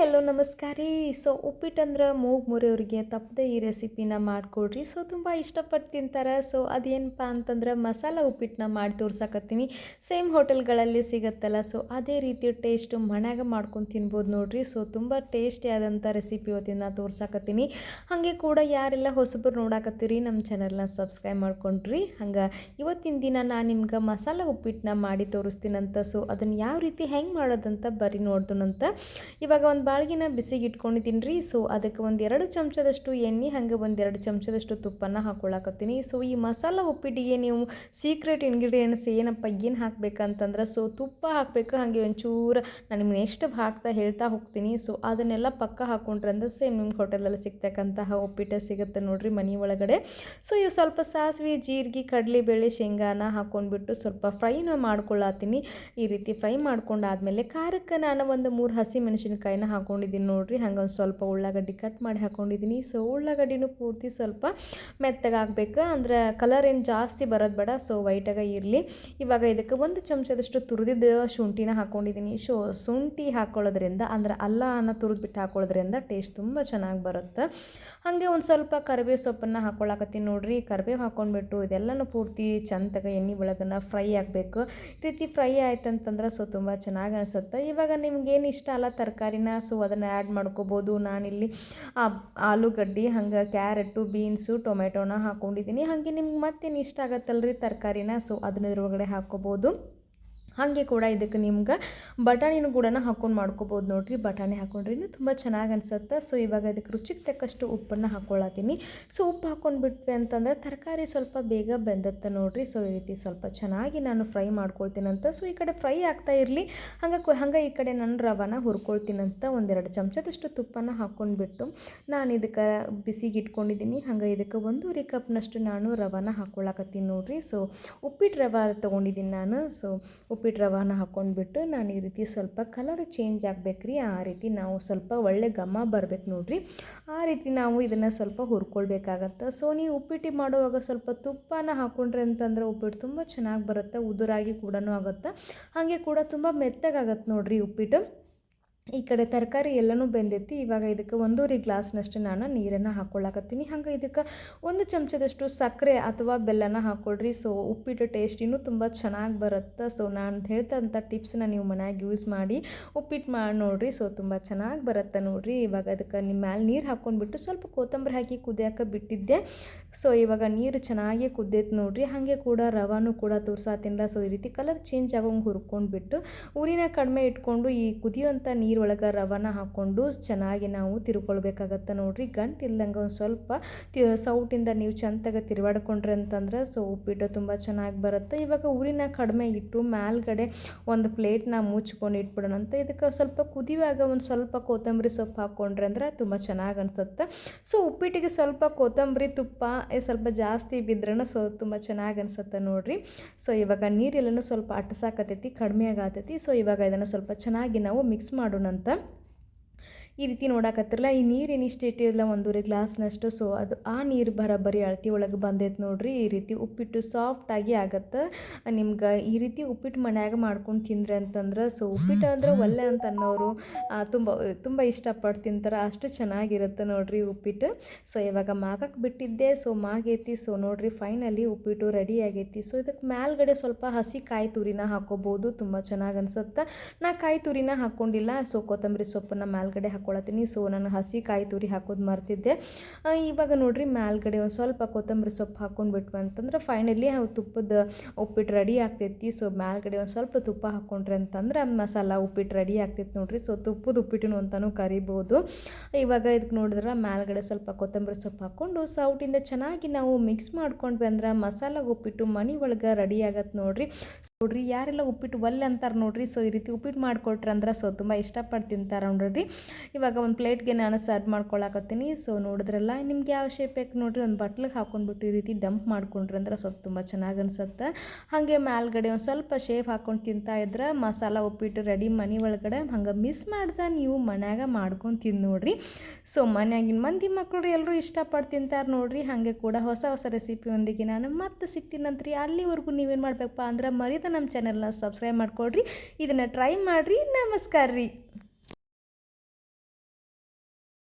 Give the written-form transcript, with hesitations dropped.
Hello ನಮಸ್ಕಾರ ರೀ. ಉಪ್ಪಿಟ್ಟು ಅಂದ್ರೆ ಮೂಗು ಮುರಿಯೋರಿಗೆ ತಪ್ಪದೆ ಈ ರೆಸಿಪಿನ ಮಾಡಿಕೊಡ್ರಿ. ತುಂಬ ಇಷ್ಟಪಟ್ಟು ತಿಂತಾರೆ. ಅದೇನಪ್ಪ ಅಂತಂದ್ರೆ ಮಸಾಲ ಉಪ್ಪಿಟ್ಟನ್ನ ಮಾಡಿ ತೋರ್ಸಕತ್ತೀನಿ. ಸೇಮ್ ಹೋಟೆಲ್ಗಳಲ್ಲಿ ಸಿಗುತ್ತಲ್ಲ, ಅದೇ ರೀತಿ ಟೇಸ್ಟು ಮನ್ಯಾಗ ಮಾಡ್ಕೊಂಡು ತಿನ್ಬೋದು ನೋಡಿರಿ. ತುಂಬ ಟೇಸ್ಟಿ ಆದಂಥ ರೆಸಿಪಿ ಇವತ್ತಿನ ತೋರ್ಸಕತ್ತೀನಿ. ಹಾಗೆ ಕೂಡ ಯಾರೆಲ್ಲ ಹೊಸಬರು ನೋಡಾಕತ್ತೀರಿ ನಮ್ಮ ಚಾನಲ್ನ ಸಬ್ಸ್ಕ್ರೈಬ್ ಮಾಡ್ಕೊಂಡ್ರಿ. ಹಂಗೆ ಇವತ್ತಿನ ದಿನ ನಾನು ನಿಮ್ಗೆ ಮಸಾಲ ಉಪ್ಪಿಟ್ಟನ್ನ ಮಾಡಿ ತೋರಿಸ್ತೀನಂತ. ಅದನ್ನು ಯಾವ ರೀತಿ ಹೆಂಗೆ ಮಾಡೋದಂತ ಬರೀ ನೋಡ್ದನಂತ. ಇವಾಗ ಒಂದು ಬಾಳ್ಗಿನ ಬಿಸಿಗೆ ಇಟ್ಕೊಂಡಿದ್ದೀನಿ ರೀ. ಅದಕ್ಕೆ ಒಂದು 2 ಚಮಚದಷ್ಟು ಎಣ್ಣೆ, ಹಾಗೆ ಒಂದು 2 ಚಮಚದಷ್ಟು ತುಪ್ಪನ ಹಾಕ್ಕೊಳಕತ್ತೀನಿ. ಈ ಮಸಾಲ ಉಪ್ಪಿಟ್ಟಿಗೆ ನೀವು ಸೀಕ್ರೆಟ್ ಇಂಗ್ರೀಡಿಯೆಂಟ್ಸ್ ಏನಪ್ಪ ಏನು ಹಾಕಬೇಕಂತಂದ್ರೆ ತುಪ್ಪ ಹಾಕಬೇಕು. ಹಾಗೆ ಒಂಚೂರು ನಾನು ನಿಮ್ಗೆ ನೆಕ್ಸ್ಟ್ ಹಾಕ್ತಾ ಹೇಳ್ತಾ ಹೋಗ್ತೀನಿ. ಅದನ್ನೆಲ್ಲ ಪಕ್ಕ ಹಾಕ್ಕೊಂಡ್ರೆ ಅಂದ್ರೆ ಸೇಮ್ ನಿಮ್ಮ ಹೋಟೆಲಲ್ಲಿ ಸಿಗ್ತಕ್ಕಂತಹ ಉಪ್ಪಿಟ್ಟು ಸಿಗುತ್ತೆ ನೋಡಿರಿ ಮನೆ ಒಳಗಡೆ. ಇವು ಸ್ವಲ್ಪ ಸಾಸಿವೆ, ಜೀರಿಗೆ, ಕಡಲೆಬೇಳೆ, ಶೇಂಗಾನ ಹಾಕ್ಕೊಂಡ್ಬಿಟ್ಟು ಸ್ವಲ್ಪ ಫ್ರೈನ ಮಾಡ್ಕೊಳ್ಳತ್ತೀನಿ. ಈ ರೀತಿ ಫ್ರೈ ಮಾಡ್ಕೊಂಡಾದ್ಮೇಲೆ ಖಾರಕ್ಕೆ ನಾನು ಒಂದು 3 ಹಸಿ ಮೆಣಸಿನಕಾಯಿನ ಹಾಕ್ಕೊಂಡಿದ್ದೀನಿ ನೋಡಿರಿ. ಹಂಗೆ ಒಂದು ಸ್ವಲ್ಪ ಉಳ್ಳಾಗಡ್ಡಿ ಕಟ್ ಮಾಡಿ ಹಾಕ್ಕೊಂಡಿದ್ದೀನಿ. ಉಳ್ಳಾಗಡ್ಡಿನೂ ಪೂರ್ತಿ ಸ್ವಲ್ಪ ಮೆತ್ತಗಾಗಬೇಕು, ಅಂದ್ರೆ ಕಲರ್ ಏನು ಜಾಸ್ತಿ ಬರೋದು ಬೇಡ, ವೈಟಾಗ ಇರಲಿ. ಇವಾಗ ಇದಕ್ಕೆ 1 ಚಮಚದಷ್ಟು ತುರಿದಿದ್ದ ಶುಂಠಿನ ಹಾಕ್ಕೊಂಡಿದ್ದೀನಿ. ಶುಂಠಿ ಹಾಕ್ಕೊಳ್ಳೋದ್ರಿಂದ ಅಂದ್ರೆ ಅಲ್ಲನ ತುರಿದ್ಬಿಟ್ಟು ಹಾಕ್ಕೊಳ್ಳೋದ್ರಿಂದ ಟೇಸ್ಟ್ ತುಂಬ ಚೆನ್ನಾಗಿ ಬರುತ್ತೆ. ಹಾಗೆ ಒಂದು ಸ್ವಲ್ಪ ಕರಿಬೇವು ಸೊಪ್ಪನ್ನು ಹಾಕ್ಕೊಳಕತ್ತೀನಿ ನೋಡಿರಿ. ಕರಿಬೇವು ಹಾಕ್ಕೊಂಡ್ಬಿಟ್ಟು ಇದೆಲ್ಲನೂ ಪೂರ್ತಿ ಚಂದಾಗ ಎಣ್ಣೆ ಒಳಗನ್ನ ಫ್ರೈ ಆಗಬೇಕು. ಈ ರೀತಿ ಫ್ರೈ ಆಯ್ತಂತಂದ್ರೆ ತುಂಬ ಚೆನ್ನಾಗಿ ಅನಿಸುತ್ತೆ. ಇವಾಗ ನಿಮ್ಗೇನು ಇಷ್ಟ ಅಲ್ಲ ತರಕಾರಿನ ಅದನ್ನು ಆ್ಯಡ್ ಮಾಡ್ಕೋಬೋದು. ನಾನಿಲ್ಲಿ ಆಲೂಗಡ್ಡೆ, ಹಂಗೆ ಕ್ಯಾರೆಟು, ಬೀನ್ಸು, ಟೊಮೆಟೊನ ಹಾಕ್ಕೊಂಡಿದ್ದೀನಿ. ಹಾಗೆ ನಿಮ್ಗೆ ಮತ್ತೇನು ಇಷ್ಟ ಆಗತ್ತಲ್ರಿ ತರಕಾರಿನ ಅದನ್ನ ಇದ್ರೊಳಗಡೆ ಹಾಕ್ಕೋಬೋದು. ಹಾಗೆ ಕೂಡ ಇದಕ್ಕೆ ನಿಮ್ಗೆ ಬಟಾಣಿನೂ ಕೂಡ ಹಾಕ್ಕೊಂಡು ಮಾಡ್ಕೋಬೋದು ನೋಡಿರಿ. ಬಟಾಣಿ ಹಾಕ್ಕೊಂಡ್ರೂ ತುಂಬ ಚೆನ್ನಾಗಿ ಅನಿಸುತ್ತೆ. ಇವಾಗ ಇದಕ್ಕೆ ರುಚಿಗೆ ತಕ್ಕಷ್ಟು ಉಪ್ಪನ್ನು ಹಾಕ್ಕೊಳತ್ತೀನಿ. ಉಪ್ಪು ಹಾಕ್ಕೊಂಡ್ಬಿಟ್ವಿ ಅಂತಂದರೆ ತರಕಾರಿ ಸ್ವಲ್ಪ ಬೇಗ ಬೆಂದತ್ತೆ ನೋಡಿರಿ. ಈ ರೀತಿ ಸ್ವಲ್ಪ ಚೆನ್ನಾಗಿ ನಾನು ಫ್ರೈ ಮಾಡ್ಕೊಳ್ತೀನಂತ. ಈ ಕಡೆ ಫ್ರೈ ಆಗ್ತಾ ಇರಲಿ, ಹಂಗೆ ಈ ಕಡೆ ನಾನು ರವಾನ ಹುರ್ಕೊಳ್ತೀನಂತ. 1-2 ಚಮಚದಷ್ಟು ತುಪ್ಪನ ಹಾಕ್ಕೊಂಡ್ಬಿಟ್ಟು ನಾನು ಇದಕ್ಕೆ ಬಿಸಿಗೆ ಇಟ್ಕೊಂಡಿದ್ದೀನಿ. ಹಂಗೆ ಇದಕ್ಕೆ 1.5 ಕಪ್ನಷ್ಟು ನಾನು ರವಾನ ಹಾಕ್ಕೊಳಕತ್ತೀನಿ ನೋಡಿರಿ. ಉಪ್ಪಿಟ್ಟು ರವೆ ತೊಗೊಂಡಿದ್ದೀನಿ ನಾನು. ಉಪ್ಪಿಟ್ಟು ರವಾನ ಹಾಕ್ಕೊಂಡ್ಬಿಟ್ಟು ನಾನು ಈ ರೀತಿ ಸ್ವಲ್ಪ ಕಲರ್ ಚೇಂಜ್ ಆಗಬೇಕ್ರಿ. ಆ ರೀತಿ ನಾವು ಸ್ವಲ್ಪ ಒಳ್ಳೆ ಘಮ ಬರಬೇಕು ನೋಡಿರಿ. ಆ ರೀತಿ ನಾವು ಇದನ್ನು ಸ್ವಲ್ಪ ಹುರ್ಕೊಳ್ಬೇಕಾಗತ್ತೆ. ನೀವು ಉಪ್ಪಿಟ್ಟು ಮಾಡುವಾಗ ಸ್ವಲ್ಪ ತುಪ್ಪನ ಹಾಕ್ಕೊಂಡ್ರೆ ಅಂತಂದ್ರೆ ಉಪ್ಪಿಟ್ಟು ತುಂಬ ಚೆನ್ನಾಗಿ ಬರುತ್ತೆ. ಉದುರಾಗಿ ಕೂಡ ಆಗುತ್ತೆ. ಹಾಗೆ ಕೂಡ ತುಂಬ ಮೆತ್ತಗಾಗತ್ತೆ ನೋಡಿರಿ ಉಪ್ಪಿಟ್ಟು. ಈ ಕಡೆ ತರಕಾರಿ ಎಲ್ಲನೂ ಬೆಂದೈತಿ. ಇವಾಗ ಇದಕ್ಕೆ 1.5 ಗ್ಲಾಸ್ನಷ್ಟು ನಾನು ನೀರನ್ನು ಹಾಕ್ಕೊಳಕತ್ತೀನಿ. ಹಂಗೆ ಇದಕ್ಕೆ 1 ಚಮಚದಷ್ಟು ಸಕ್ಕರೆ ಅಥವಾ ಬೆಲ್ಲನ ಹಾಕ್ಕೊಳ್ರಿ. ಉಪ್ಪಿಟ್ಟು ಟೇಸ್ಟ್ ಇನ್ನೂ ತುಂಬ ಚೆನ್ನಾಗಿ ಬರುತ್ತೆ. ನಾನು ಹೇಳ್ತಂಥ ಟಿಪ್ಸ್ನ ನೀವು ಮನ್ಯಾಗ ಯೂಸ್ ಮಾಡಿ ಉಪ್ಪಿಟ್ಟು ಮಾಡಿ ನೋಡಿರಿ. ತುಂಬ ಚೆನ್ನಾಗಿ ಬರುತ್ತೆ ನೋಡಿರಿ. ಇವಾಗ ಅದಕ್ಕೆ ನಿಮ್ಮ ಮ್ಯಾಲೆ ನೀರು ಹಾಕ್ಕೊಂಡ್ಬಿಟ್ಟು ಸ್ವಲ್ಪ ಕೊತ್ತಂಬರಿ ಹಾಕಿ ಕುದಿಯೋಕೆ ಬಿಟ್ಟಿದ್ದೆ. ಇವಾಗ ನೀರು ಚೆನ್ನಾಗಿ ಕುದ್ದೈತೆ ನೋಡಿರಿ. ಹಾಗೆ ಕೂಡ ರವಾನೂ ಕೂಡ ತೋರ್ಸಾತಿಲ್ಲ. ಈ ರೀತಿ ಕಲರ್ ಚೇಂಜ್ ಆಗೋಂಗೆ ಹುರ್ಕೊಂಡ್ಬಿಟ್ಟು ಊರಿನ ಕಡಿಮೆ ಇಟ್ಕೊಂಡು ಈ ಕುದಿಯುವಂಥ ನೀರೊಳಗೆ ರವಾನ ಹಾಕ್ಕೊಂಡು ಚೆನ್ನಾಗಿ ನಾವು ತಿರ್ಕೊಳ್ಬೇಕಾಗತ್ತೆ ನೋಡಿರಿ. ಗಂಟು ಇಲ್ದಂಗೆ ಒಂದು ಸ್ವಲ್ಪ ಸೌಟಿಂದ ನೀವು ಚಂದಾಗಿ ತಿರುವಾಡ್ಕೊಂಡ್ರೆ ಅಂತಂದ್ರೆ ಉಪ್ಪಿಟ್ಟು ತುಂಬ ಚೆನ್ನಾಗಿ ಬರುತ್ತೆ. ಇವಾಗ ಊರಿನ ಕಡಿಮೆ ಇಟ್ಟು ಮೇಲ್ಗಡೆ ಒಂದು ಪ್ಲೇಟ್ನ ಮುಚ್ಕೊಂಡು ಇಟ್ಬಿಡೋಣ ಅಂತ. ಇದಕ್ಕೆ ಸ್ವಲ್ಪ ಕುದಿಯುವಾಗ ಒಂದು ಸ್ವಲ್ಪ ಕೊತ್ತಂಬರಿ ಸೊಪ್ಪು ಹಾಕ್ಕೊಂಡ್ರೆ ಅಂದ್ರೆ ತುಂಬ ಚೆನ್ನಾಗಿ ಅನಿಸುತ್ತೆ. ಉಪ್ಪಿಟ್ಟಿಗೆ ಸ್ವಲ್ಪ ಕೊತ್ತಂಬರಿ, ತುಪ್ಪ ಸ್ವಲ್ಪ ಜಾಸ್ತಿ ಬಿದ್ರೂ ತುಂಬ ಚೆನ್ನಾಗಿ ಅನಿಸುತ್ತೆ ನೋಡಿರಿ. ಇವಾಗ ನೀರೆಲ್ಲನೂ ಸ್ವಲ್ಪ ಅಟ್ಸಾಕತ್ತೈತಿ, ಕಡಿಮೆ ಆಗತೈತಿ. ಇವಾಗ ಇದನ್ನು ಸ್ವಲ್ಪ ಚೆನ್ನಾಗಿ ನಾವು ಮಿಕ್ಸ್ ಮಾಡೋಣಂತ. ಈ ರೀತಿ ನೋಡಕತ್ತಿರಲ್ಲ, ಈ ನೀರು ಏನಿಷ್ಟು ಇಟ್ಟಿರಲ್ಲ 1.5 ಗ್ಲಾಸ್ನಷ್ಟು. ಅದು ಆ ನೀರು ಬರೋಬ್ಬರಿ ಅಳತಿ ಒಳಗೆ ಬಂದೈತೆ ನೋಡಿರಿ. ಈ ರೀತಿ ಉಪ್ಪಿಟ್ಟು ಸಾಫ್ಟಾಗಿ ಆಗುತ್ತೆ. ನಿಮ್ಗೆ ಈ ರೀತಿ ಉಪ್ಪಿಟ್ಟು ಮನ್ಯಾಗ ಮಾಡ್ಕೊಂಡು ತಿಂದ್ರೆ ಅಂತಂದ್ರೆ ಉಪ್ಪಿಟ್ಟು ಅಂದ್ರೆ ಒಲ್ಲೆ ಅಂತ ಅನ್ನೋರು ತುಂಬ ಇಷ್ಟಪಟ್ಟು ತಿಂತಾರೆ. ಅಷ್ಟು ಚೆನ್ನಾಗಿರುತ್ತೆ ನೋಡಿರಿ ಉಪ್ಪಿಟ್ಟು. ಇವಾಗ ಮಾಗಕ್ಕೆ ಬಿಟ್ಟಿದ್ದೆ. ಮಾಗೈತಿ. ನೋಡಿರಿ ಫೈನಲಿ ಉಪ್ಪಿಟ್ಟು ರೆಡಿ ಆಗೈತಿ. ಇದಕ್ಕೆ ಮೇಲ್ಗಡೆ ಸ್ವಲ್ಪ ಹಸಿ ಕಾಯಿ ತುರಿನ ಹಾಕ್ಕೋಬೋದು, ತುಂಬ ಚೆನ್ನಾಗಿ ಅನಿಸುತ್ತೆ. ನಾ ಕಾಯಿ ತುರಿನ ಹಾಕ್ಕೊಂಡಿಲ್ಲ. ಕೊತ್ತಂಬರಿ ಸೊಪ್ಪನ್ನು ಮೇಲ್ಗಡೆ ಹಾಕ್ಕೊಳತ್ತೀನಿ. ನಾನು ಹಸಿ ಕಾಯಿ ತುರಿ ಹಾಕೋದು ಮರ್ತಿದ್ದೆ. ಇವಾಗ ನೋಡಿರಿ ಮೇಲ್ಗಡೆ ಒಂದು ಸ್ವಲ್ಪ ಕೊತ್ತಂಬರಿ ಸೊಪ್ಪು ಹಾಕ್ಕೊಂಡ್ಬಿಟ್ವಿ ಅಂತಂದ್ರೆ ಫೈನಲಿ ತುಪ್ಪದ ಉಪ್ಪಿಟ್ಟು ರೆಡಿ ಆಗ್ತೈತಿ. ಮೇಲ್ಗಡೆ ಒಂದು ಸ್ವಲ್ಪ ತುಪ್ಪ ಹಾಕ್ಕೊಂಡ್ರೆ ಅಂತಂದ್ರೆ ಮಸಾಲ ಉಪ್ಪಿಟ್ಟು ರೆಡಿ ಆಗ್ತೈತಿ ನೋಡಿರಿ. ತುಪ್ಪದ ಉಪ್ಪಿಟ್ಟು ಅಂತಲೂ ಕರಿಬೋದು. ಇವಾಗ ಇದಕ್ಕೆ ನೋಡಿದ್ರೆ ಮೇಲ್ಗಡೆ ಸ್ವಲ್ಪ ಕೊತ್ತಂಬರಿ ಸೊಪ್ಪು ಹಾಕ್ಕೊಂಡು ಸೌಟಿಂದ ಚೆನ್ನಾಗಿ ನಾವು ಮಿಕ್ಸ್ ಮಾಡ್ಕೊಂಡ್ವಿ ಅಂದ್ರೆ ಮಸಾಲ ಉಪ್ಪಿಟ್ಟು ಮನೆ ಒಳಗೆ ರೆಡಿ ಆಗತ್ತೆ ನೋಡಿರಿ. ಯಾರೆಲ್ಲ ಉಪ್ಪಿಟ್ಟು ಒಲ್ಲೆ ಅಂತಾರೆ ನೋಡಿರಿ. ಈ ರೀತಿ ಉಪ್ಪಿಟ್ಟು ಮಾಡಿಕೊಟ್ರೆ ಅಂದ್ರೆ ತುಂಬ ಇಷ್ಟಪಟ್ಟು ತಿಂತಾರೆ ನೋಡಿರಿ. ಇವಾಗ ಒಂದು ಪ್ಲೇಟ್ಗೆ ನಾನು ಸರ್ವ್ ಮಾಡ್ಕೊಳಕತ್ತೀನಿ. ನೋಡಿದ್ರಲ್ಲ, ನಿಮ್ಗೆ ಯಾವ ಶೇಪ್ ಬೇಕು ನೋಡಿರಿ ಒಂದು ಬಟ್ಲಿಗೆ ಹಾಕ್ಕೊಂಡ್ಬಿಟ್ಟು ಈ ರೀತಿ ಡಂಪ್ ಮಾಡ್ಕೊಂಡ್ರಿ ಅಂದ್ರೆ ತುಂಬ ಚೆನ್ನಾಗಿ ಅನಿಸುತ್ತೆ. ಹಾಗೆ ಮೇಲ್ಗಡೆ ಒಂದು ಸ್ವಲ್ಪ ಶೇಪ್ ಹಾಕ್ಕೊಂಡು ತಿಂತಾ ಇದ್ರೆ ಮಸಾಲ ಉಪ್ಪಿಟ್ಟು ರೆಡಿ ಮನೆ ಒಳಗಡೆ. ಹಂಗೆ ಮಿಸ್ ಮಾಡ್ದೆ ನೀವು ಮನ್ಯಾಗ ಮಾಡ್ಕೊಂಡು ತಿಂದು ನೋಡಿರಿ. ಮನ್ಯಾಗಿನ ಮಂದಿ ಮಕ್ಕಳು ಎಲ್ಲರೂ ಇಷ್ಟಪಟ್ಟು ತಿಂತಾರೆ ನೋಡಿರಿ. ಹಾಗೆ ಕೂಡ ಹೊಸ ಹೊಸ ರೆಸಿಪಿಯೊಂದಿಗೆ ನಾನು ಮತ್ತೆ ಸಿಗ್ತೀನಂತ್ರಿ. ಅಲ್ಲಿವರೆಗೂ ನೀವೇನು ಮಾಡಬೇಕಪ್ಪ ಅಂದ್ರೆ ಮರಿದ ನಮ್ಮ ಚಾನೆಲ್ನ ಸಬ್ಸ್ಕ್ರೈಬ್ ಮಾಡ್ಕೊಳ್ರಿ. ಇದನ್ನು ಟ್ರೈ ಮಾಡಿರಿ. ನಮಸ್ಕಾರ ರೀ.